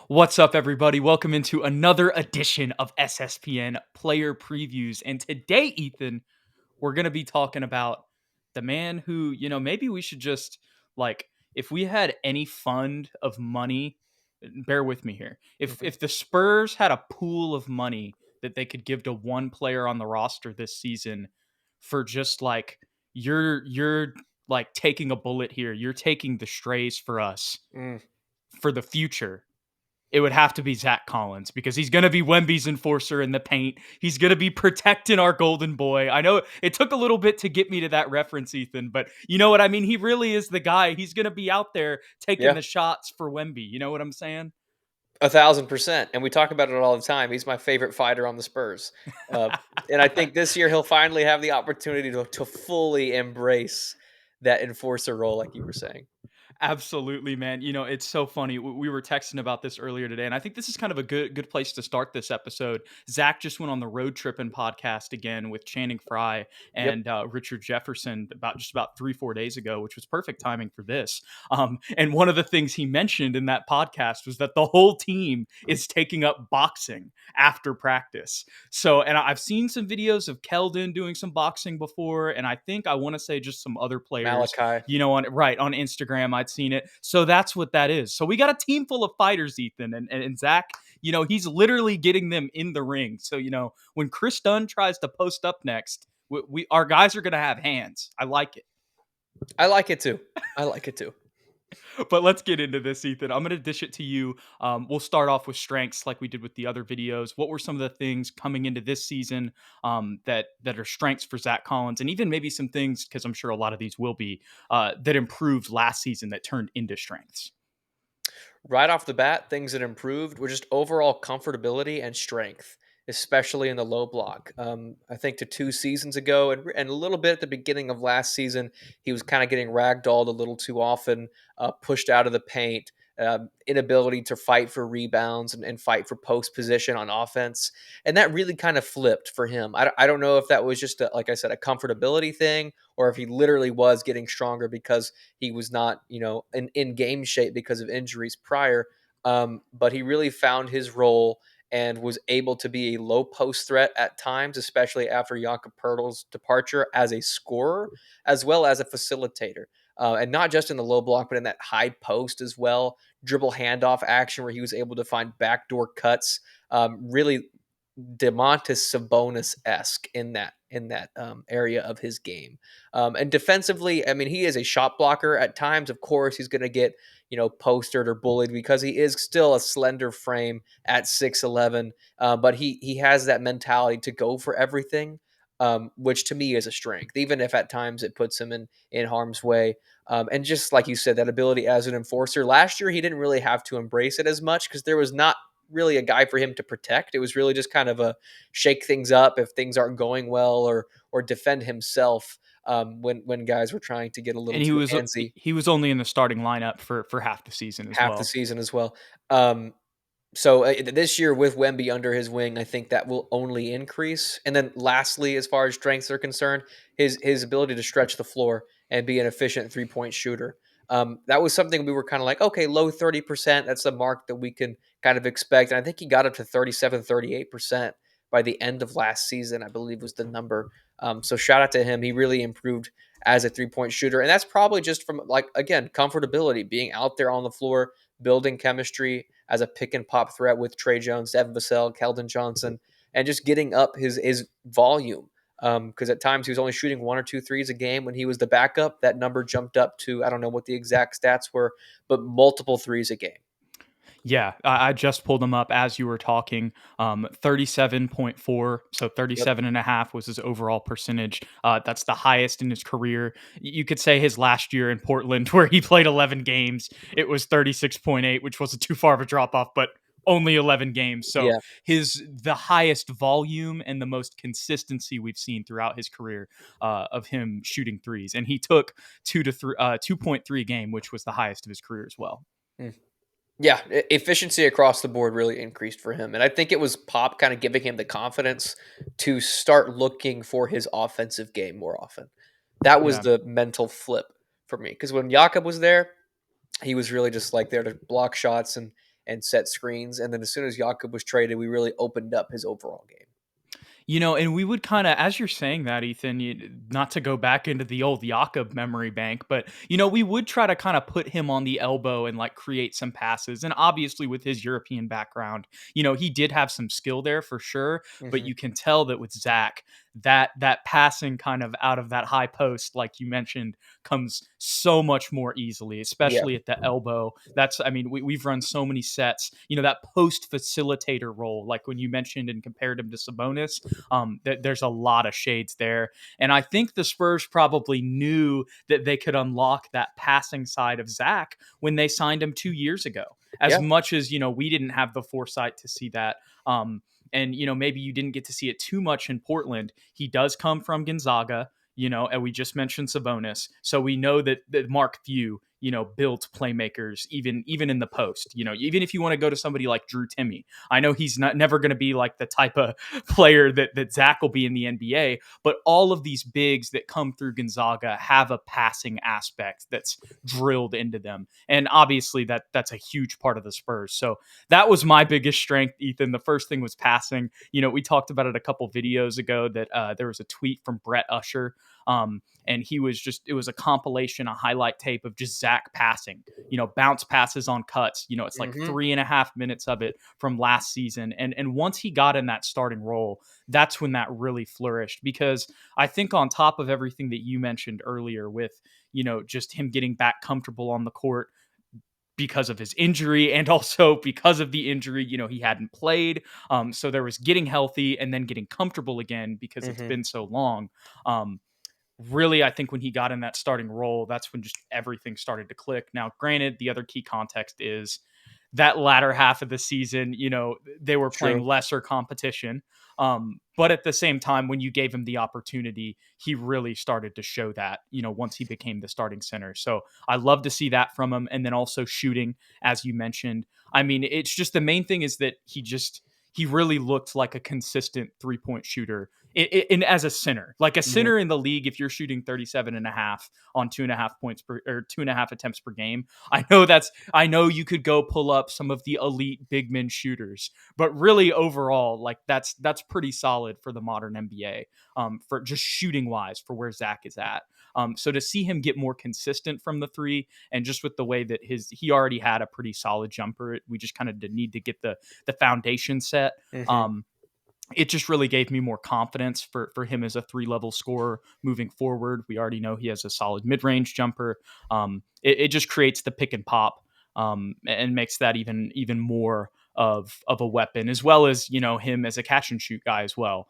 What's up, everybody? Welcome into another edition of SSPN Player Previews. And today, Ethan, we're going to be talking about the man who, maybe we should just, if we had any fund of money, bear with me here. Mhm. If the Spurs had a pool of money that they could give to one player on the roster this season for just you're like taking a bullet here, you're taking the strays for us Mm. for the future, it would have to be Zach Collins because he's going to be Wemby's enforcer in the paint. He's going to be protecting our golden boy. I know it took a little bit to get me to that reference, Ethan, but you know what I mean? He really is the guy. He's going to be out there taking Yeah, the shots for Wemby. You know what I'm saying? 1,000%. And we talk about it all the time. He's my favorite fighter on the Spurs. Uh, and I think this year he'll finally have the opportunity to fully embrace that enforcer role, like you were saying. Absolutely, man. It's so funny. We were texting about this earlier today, and I think this is kind of a good place to start this episode. Zach just went on the Road Trippin' podcast again with Channing Frye Yep. and Richard Jefferson about 3-4 days ago, which was perfect timing for this. And one of the things he mentioned in that podcast was that the whole team is taking up boxing after practice. So, and I've seen some videos of Keldon doing some boxing before, and I think I want to say just some other players Malachi. on Instagram. I'd seen it. So that's what that is. So we got a team full of fighters, Ethan, and Zach. He's literally getting them in the ring. So when Chris Dunn tries to post up next, we our guys are gonna have hands. I like it. I like it too. I like it too. But let's get into this, Ethan. I'm going to dish it to you. We'll start off with strengths like we did with the other videos. What were some of the things coming into this season that are strengths for Zach Collins, and even maybe some things, because I'm sure a lot of these will be, that improved last season that turned into strengths? Right off the bat, things that improved were just overall comfortability and strength, especially in the low block. I think to 2 seasons ago and a little bit at the beginning of last season, he was kind of getting ragdolled a little too often, pushed out of the paint, inability to fight for rebounds and fight for post position on offense. And that really kind of flipped for him. I don't know if that was just, like I said, a comfortability thing or if he literally was getting stronger because he was not, in game shape because of injuries prior. But he really found his role and was able to be a low post threat at times, especially after Jakob Pertl's departure as a scorer as well as a facilitator. And not just in the low block, but in that high post as well. Dribble handoff action where he was able to find backdoor cuts. Really Demontis Sabonis esque in that area of his game. And defensively, I mean, he is a shot blocker at times. Of course, he's going to get postered or bullied because he is still a slender frame at 6'11". But he has that mentality to go for everything, which to me is a strength, even if at times it puts him in harm's way. And just like you said, that ability as an enforcer. Last year, he didn't really have to embrace it as much because there was not really a guy for him to protect. It was really just kind of a shake things up if things aren't going well, or defend himself when guys were trying to get a little And too antsy he was only in the starting lineup for half the season as half the well. season as well. So this year with Wemby under his wing, I think that will only increase. And then lastly, as far as strengths are concerned, his ability to stretch the floor and be an efficient 3-point shooter. That was something we were kind of like, okay, low 30%. That's the mark that we can kind of expect. And I think he got up to 37, 38% by the end of last season, I believe was the number. So shout out to him. He really improved as a 3-point shooter. And that's probably just from, like, again, comfortability, being out there on the floor, building chemistry as a pick and pop threat with Trey Jones, Devin Vassell, Keldon Johnson, and just getting up his volume. Because at times he was only shooting 1 or 2 threes a game. When he was the backup, that number jumped up to, I don't know what the exact stats were, but multiple threes a game. Yeah, I just pulled him up as you were talking. 37.4, so Yep. 37.5 was his overall percentage. That's the highest in his career. You could say his last year in Portland, where he played 11 games, it was 36.8, which wasn't too far of a drop off, but only 11 games. So Yeah. the highest volume and the most consistency we've seen throughout his career of him shooting threes. And he took 2.3 a game, which was the highest of his career as well. Mm. Yeah, efficiency across the board really increased for him. And I think it was Pop kind of giving him the confidence to start looking for his offensive game more often. That was Yeah. the mental flip for me. Because when Jakob was there, he was really just like there to block shots and set screens. And then as soon as Jakob was traded, we really opened up his overall game. And we would kind of, as you're saying that, Ethan, not to go back into the old Jakob memory bank, but, we would try to kind of put him on the elbow and like create some passes. And obviously, with his European background, he did have some skill there for sure. But Hmm. you can tell that with Zach, that passing kind of out of that high post, like you mentioned, comes so much more easily, Yeah. especially at the elbow. I mean, we've run so many sets, that post facilitator role, like when you mentioned and compared him to Sabonis, there's a lot of shades there. And I think the Spurs probably knew that they could unlock that passing side of Zach when they signed him 2 years ago. As Yeah. much as, we didn't have the foresight to see that. And maybe you didn't get to see it too much in Portland. He does come from Gonzaga, and we just mentioned Sabonis, so we know that Mark Few, built playmakers even in the post. Even if you want to go to somebody like Drew Timme, I know he's never going to be like the type of player that Zach will be in the NBA, but all of these bigs that come through Gonzaga have a passing aspect that's drilled into them, and obviously that's a huge part of the Spurs. So that was my biggest strength, Ethan. The first thing was passing. We talked about it a couple videos ago that there was a tweet from Brett Usher. And it was a compilation, a highlight tape of just Zach passing, bounce passes on cuts. It's like Hmm. 3.5 minutes of it from last season. And once he got in that starting role, that's when that really flourished, because I think on top of everything that you mentioned earlier with, just him getting back comfortable on the court, because of his injury and also because of the injury, he hadn't played. So there was getting healthy and then getting comfortable again because it's Hmm. been so long. Really, I think when he got in that starting role, that's when just everything started to click. Now, granted, the other key context is that latter half of the season, they were playing True. lesser competition. But at the same time, when you gave him the opportunity, he really started to show that, once he became the starting center. So I love to see that from him. And then also shooting, as you mentioned. I mean, it's just the main thing is that he really looked like a consistent 3-point shooter in as a center, like a Hmm. center in the league. If you're shooting 37.5 on 2.5 points per, or 2.5 attempts per game, I know you could go pull up some of the elite big men shooters, but really overall, like that's pretty solid for the modern NBA, for just shooting wise for where Zach is at. So to see him get more consistent from the three, and just with the way that he already had a pretty solid jumper, we just kind of need to get the foundation set. Hmm. Um, it just really gave me more confidence for him as a 3-level scorer moving forward. We already know he has a solid mid-range jumper. It just creates the pick and pop, and makes that even more of a weapon, as well as him as a catch and shoot guy as well.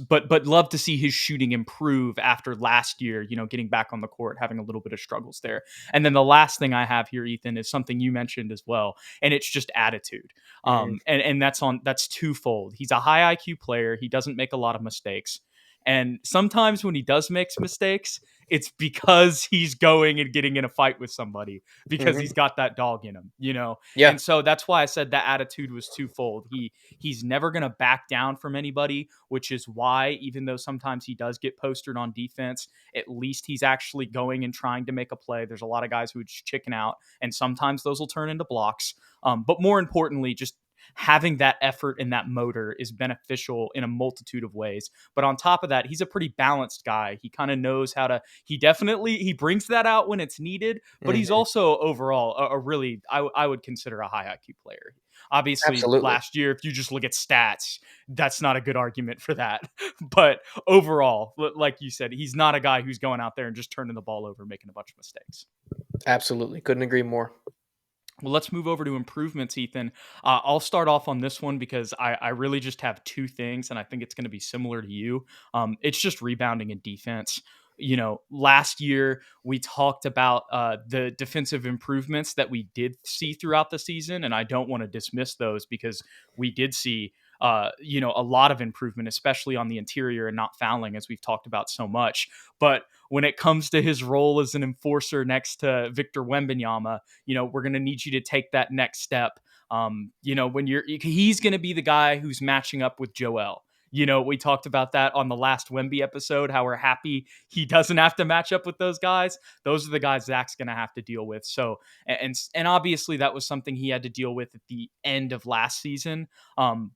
But love to see his shooting improve after last year, getting back on the court, having a little bit of struggles there. And then the last thing I have here, Ethan, is something you mentioned as well, and it's just attitude. Hmm. And that's twofold. He's a high IQ player. He doesn't make a lot of mistakes. And sometimes when he does make mistakes, it's because he's going and getting in a fight with somebody, because Hmm. he's got that dog in him. Yeah. And so that's why I said that attitude was twofold. He's never going to back down from anybody, which is why, even though sometimes he does get postered on defense, at least he's actually going and trying to make a play. There's a lot of guys who would just chicken out, and sometimes those will turn into blocks. But more importantly, just having that effort and that motor is beneficial in a multitude of ways. But on top of that, he's a pretty balanced guy. He kind of knows how to, he brings that out when it's needed, but he's Hmm. also overall a really, I would consider a high IQ player. Obviously, Absolutely. last year, if you just look at stats, that's not a good argument for that. But overall, like you said, he's not a guy who's going out there and just turning the ball over, making a bunch of mistakes. Absolutely. Couldn't agree more. Well, let's move over to improvements, Ethan. I'll start off on this one because I really just have two things, and I think it's going to be similar to you. It's just rebounding and defense. Last year we talked about the defensive improvements that we did see throughout the season, and I don't want to dismiss those because we did see, a lot of improvement, especially on the interior and not fouling, as we've talked about so much. But when it comes to his role as an enforcer next to Victor Wembanyama, we're going to need you to take that next step. When he's going to be the guy who's matching up with Joel. We talked about that on the last Wemby episode, how we're happy he doesn't have to match up with those guys. Those are the guys Zach's going to have to deal with. So, and obviously that was something he had to deal with at the end of last season. And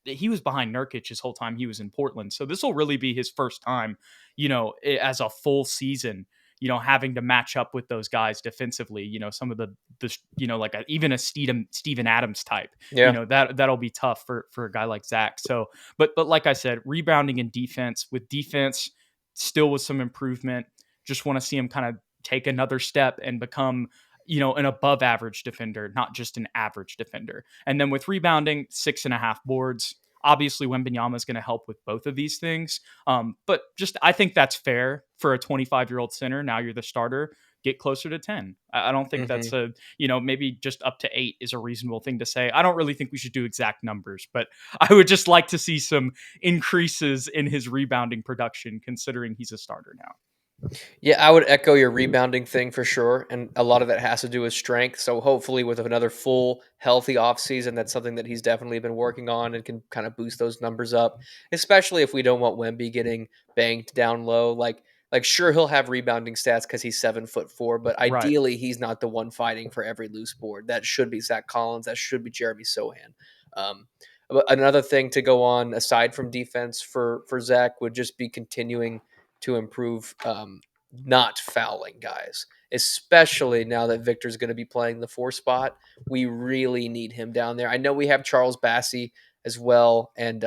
he was behind Nurkic his whole time he was in Portland. So this will really be his first time, as a full season, having to match up with those guys defensively, some of the like even a Steven Adams type, Yeah. that'll be tough for a guy like Zach. So, but like I said, rebounding and defense still with some improvement. Just want to see him kind of take another step and become, an above average defender, not just an average defender. And then with rebounding, 6.5 boards. Obviously, Wembanyama is going to help with both of these things. But I think that's fair for a 25-year-old center. Now you're the starter. Get closer to 10. I don't think that's maybe just up to 8 is a reasonable thing to say. I don't really think we should do exact numbers, but I would just like to see some increases in his rebounding production, considering he's a starter now. Yeah, I would echo your rebounding thing for sure. And a lot of that has to do with strength. So hopefully with another full, healthy offseason, that's something that he's definitely been working on and can kind of boost those numbers up, especially if we don't want Wemby getting banged down low. Like sure, he'll have rebounding stats because he's 7'4", but Right. ideally he's not the one fighting for every loose board. That should be Zach Collins. That should be Jeremy Sohan. But another thing to go on aside from defense for Zach would just be continuing to improve not fouling guys, especially now that Victor's going to be playing the 4 spot. We really need him down there. I know we have Charles Bassey as well, and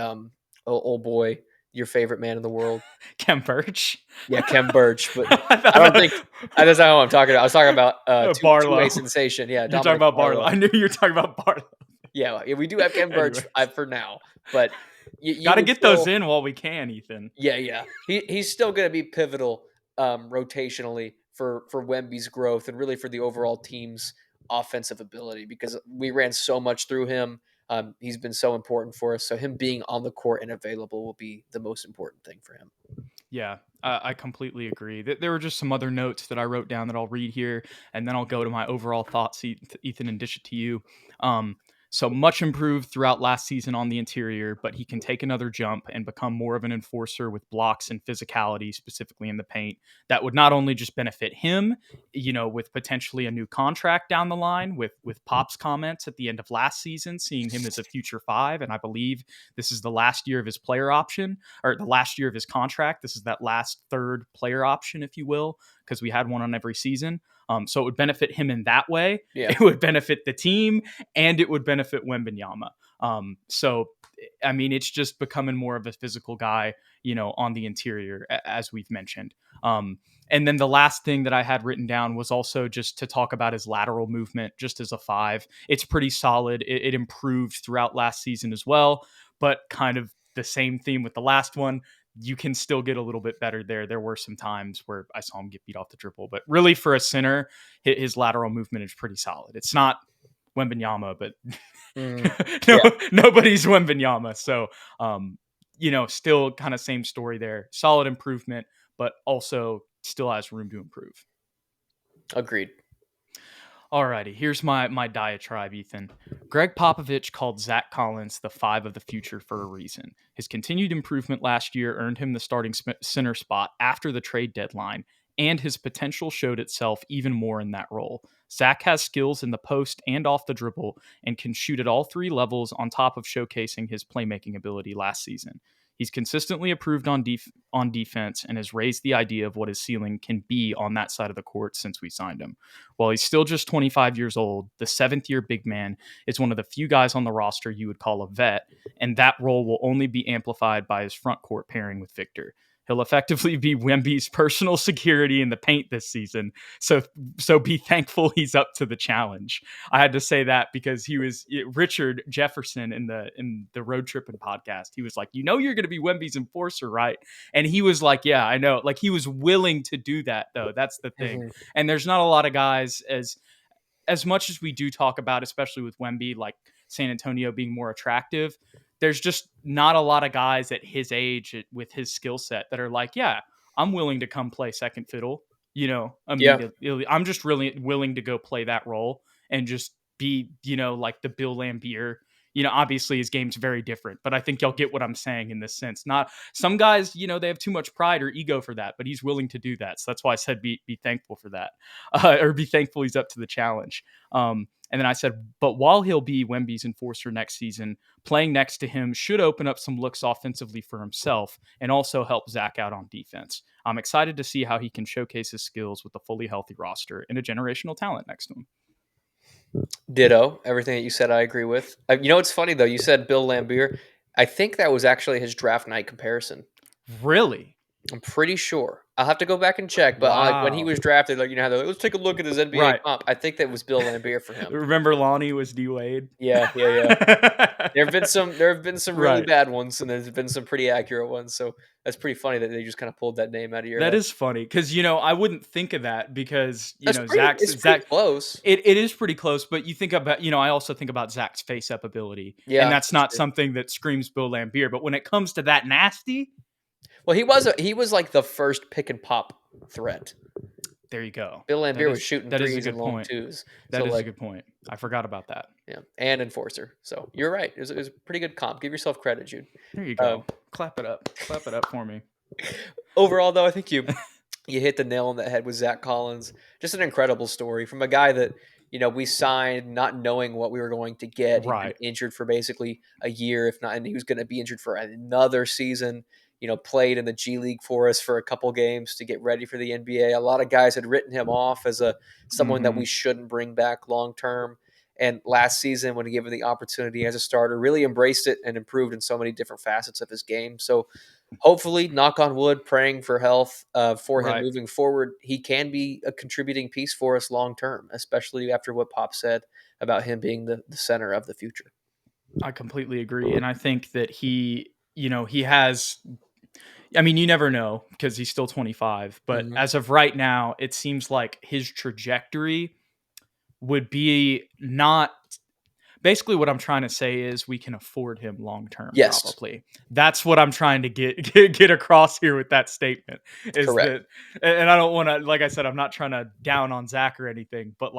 oh boy, your favorite man in the world, Kem Birch. Yeah, Kem Birch, but I don't think that's not what I'm talking about. I was talking about Barlow. two-way sensation. Yeah, you're talking about Barlow. I knew you were talking about Barlow. Yeah, we do have Kem Birch for now, but you got to get those in while we can, Ethan. Yeah. He's still going to be pivotal rotationally for Wemby's growth and really for the overall team's offensive ability because we ran so much through him. He's been so important for us. So him being on the court and available will be the most important thing for him. Yeah, I completely agree. There were just some other notes that I wrote down that I'll read here, and then I'll go to my overall thoughts, Ethan, and dish it to you. So much improved throughout last season on the interior, but he can take another jump and become more of an enforcer with blocks and physicality, specifically in the paint. That would not only just benefit him, with potentially a new contract down the line, with Pop's comments at the end of last season, seeing him as a future 5, and I believe this is the last year of his player option, or the last year of his contract. This is that last third player option, if you will, because we had one on every season. So it would benefit him in that way. Yeah. It would benefit the team, and it would benefit Wembanyama. So, I mean, it's just becoming more of a physical guy, on the interior, as we've mentioned. And then the last thing that I had written down was also just to talk about his lateral movement, just as a 5. It's pretty solid. It improved throughout last season as well, but kind of the same theme with the last one. You can still get a little bit better there. There were some times where I saw him get beat off the dribble, but really for a center, his lateral movement is pretty solid. It's not Wembanyama, but nobody's Wembanyama. So, still kind of same story there. Solid improvement, but also still has room to improve. Agreed. Alrighty, here's my diatribe, Ethan. Greg Popovich called Zach Collins the 5 of the future for a reason. His continued improvement last year earned him the starting center spot after the trade deadline, and his potential showed itself even more in that role. Zach has skills in the post and off the dribble and can shoot at all 3 levels on top of showcasing his playmaking ability last season. He's consistently improved on defense and has raised the idea of what his ceiling can be on that side of the court since we signed him. While he's still just 25 years old, the 7th-year big man is one of the few guys on the roster you would call a vet, and that role will only be amplified by his front court pairing with Victor. He'll effectively be Wemby's personal security in the paint this season. So be thankful he's up to the challenge. I had to say that because Richard Jefferson in the Road Tripping podcast. He was like, you're going to be Wemby's enforcer, right? And he was like, yeah, I know. Like, he was willing to do that, though. That's the thing. And there's not a lot of guys as much as we do talk about, especially with Wemby, like San Antonio being more attractive. There's just not a lot of guys at his age with his skill set that are like, yeah, I'm willing to come play second fiddle, immediately. Yeah. I'm just really willing to go play that role and just be, like the Bill Laimbeer, obviously his game's very different, but I think y'all get what I'm saying in this sense. Not some guys, they have too much pride or ego for that, but he's willing to do that. So that's why I said be thankful for that, or be thankful he's up to the challenge. And then I said, but while he'll be Wemby's enforcer next season, playing next to him should open up some looks offensively for himself and also help Zach out on defense. I'm excited to see how he can showcase his skills with a fully healthy roster and a generational talent next to him. Ditto. Everything that you said, I agree with. It's funny, though. You said Bill Laimbeer. I think that was actually his draft night comparison. Really? I'm pretty sure. I'll have to go back and check, but when he Wow. was drafted, how they're like, let's take a look at his NBA Right. comp. I think that was Bill Laimbeer for him. Remember Lonnie was D Wade? Yeah. There have been some really Right. bad ones, and there's been some pretty accurate ones. So that's pretty funny that they just kind of pulled that name out of your That head. is funny because I wouldn't think of that because It's pretty close. It is pretty close, but you think about I also think about Zach's face up ability, Yeah, and that's not true. something that screams Bill Laimbeer. But when it comes to that nasty, well, he was like the first pick and pop threat. There you go. Bill Laimbeer was shooting threes and long point. twos. That is a good point. I forgot about that. Yeah, and enforcer. So you're right. It was a pretty good comp. Give yourself credit, Jude. There you go. Clap it up. Clap it up for me. Overall, though, I think you hit the nail on the head with Zach Collins. Just an incredible story from a guy that we signed not knowing what we were going to get. Right. He'd been injured for basically a year, if not, and he was going to be injured for another season. Played in the G League for us for a couple games to get ready for the NBA. A lot of guys had written him off as someone that we shouldn't bring back long term. And last season, when he gave him the opportunity as a starter, really embraced it and improved in so many different facets of his game. So hopefully, knock on wood, praying for health for him moving forward. He can be a contributing piece for us long term, especially after what Pop said about him being the center of the future. I completely agree. And I think that he has, you never know because he's still 25, but as of right now, it seems like his trajectory would be not. Basically, what I'm trying to say is we can afford him long term. Yes. Probably. That's what I'm trying to get across here with that statement. Is correct. That, and I don't want to, like I said, I'm not trying to down on Zach or anything, but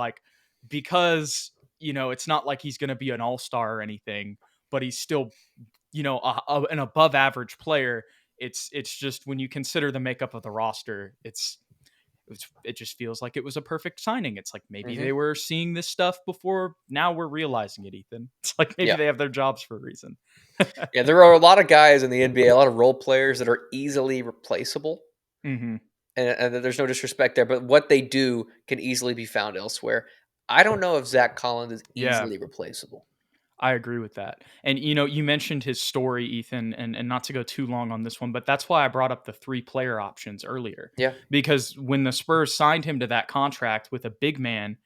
because it's not like he's going to be an all-star or anything, but he's still an above average player. It's just when you consider the makeup of the roster, it just feels like it was a perfect signing. It's like maybe they were seeing this stuff before. Now we're realizing it, Ethan. It's like maybe they have their jobs for a reason. Yeah, there are a lot of guys in the NBA, a lot of role players that are easily replaceable. And there's no disrespect there, but what they do can easily be found elsewhere. I don't know if Zach Collins is easily replaceable. I agree with that. And, you mentioned his story, Ethan, and not to go too long on this one, but that's why I brought up the 3 player options earlier. Yeah. Because when the Spurs signed him to that contract with a big man,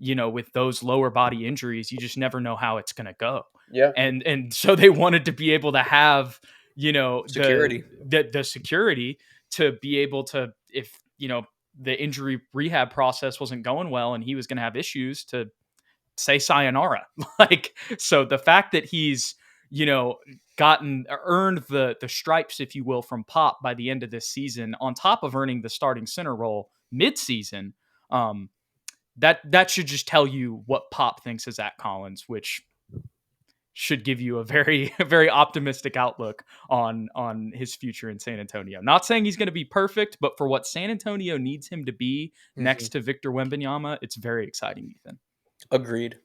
with those lower body injuries, you just never know how it's going to go. Yeah. And so they wanted to be able to have, security. The security to be able to, if, the injury rehab process wasn't going well and he was going to have issues, to say sayonara. So the fact that he's earned the stripes, if you will, from Pop by the end of this season, on top of earning the starting center role mid-season, that should just tell you what Pop thinks of Zach Collins, which should give you a very, very optimistic outlook on his future in San Antonio. Not saying he's going to be perfect, but for what San Antonio needs him to be next to Victor Wembanyama, it's very exciting, Ethan. Agreed.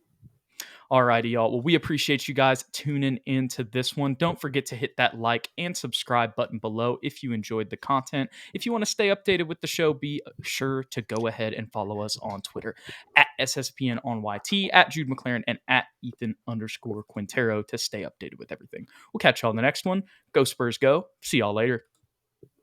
Alrighty, y'all. Well, we appreciate you guys tuning into this one. Don't forget to hit that like and subscribe button below if you enjoyed the content. If you want to stay updated with the show, be sure to go ahead and follow us on Twitter at SSPN on YT, at Jude McLaren, and at Ethan_Quintero to stay updated with everything. We'll catch y'all in the next one. Go Spurs, go. See y'all later.